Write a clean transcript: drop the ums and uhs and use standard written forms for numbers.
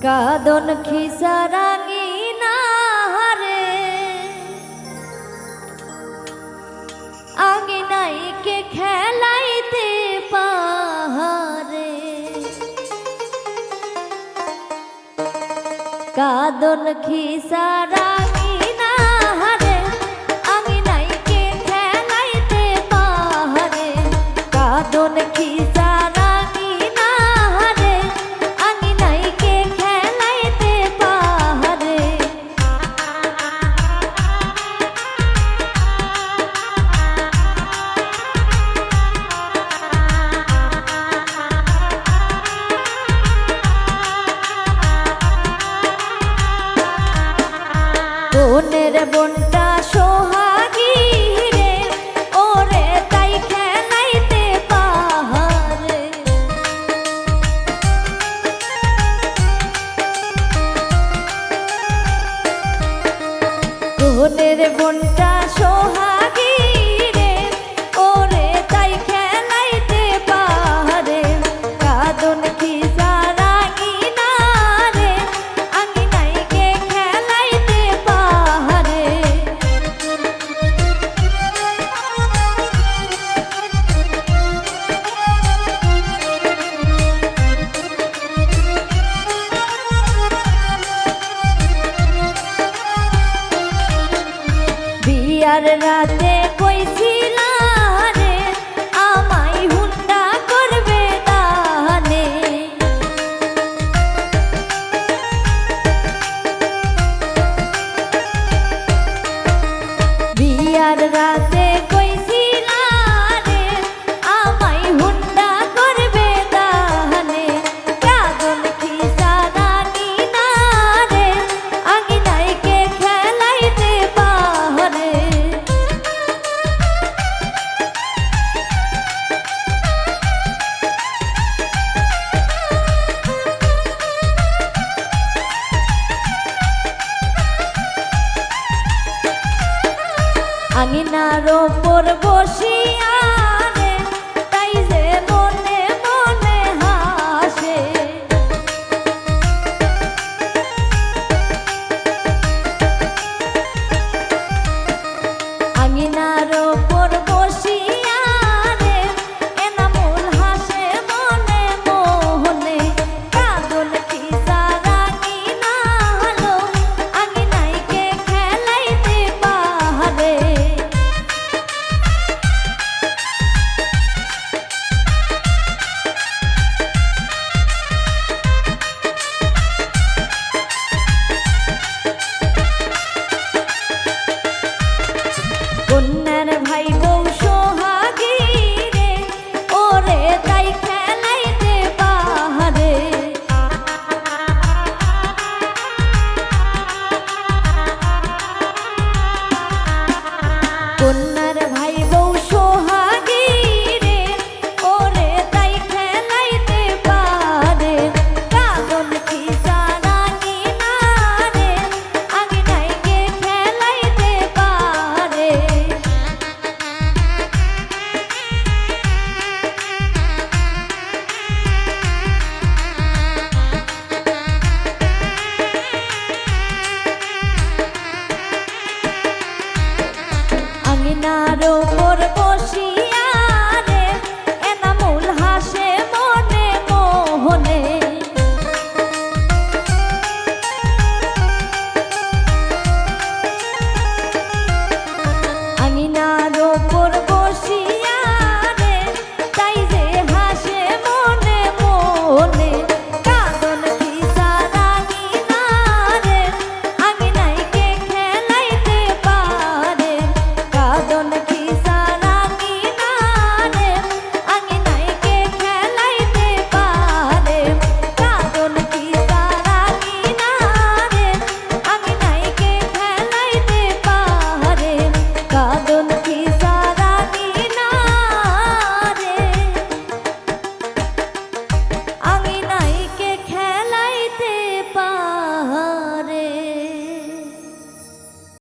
কাদন খিসারাঙি না হারে আঙিনাইকে খেলাইতে পাহারে কাদন খিসারাঙি না হারে আঙিনাইকে খেলাইতে পাহারে কাদন খিসারাঙি না হারে আঙিনাইকে খেলাইতে পাহারে বোনের বোনটা সোহাগী রে ওরে তাই খেলাইতে পাহারে বোনের বোনটা সোহাগী রে ওরে তাই খেলাইতে পাহারে কাদন খিসারাঙি না রে আঙিনাইকে খেলাইতে পাহারে বিয়ার রাতে কইছিলা রে আমায় হুন্ডা করবে দানে বিয়ার রাতে কইছিলা রে আমায় হুন্ডা করবে দানে কাদন খিসারাঙি না রে আঙিনাইকে খেলাইতে পাহারে আঙিনার ওপর বসিয়া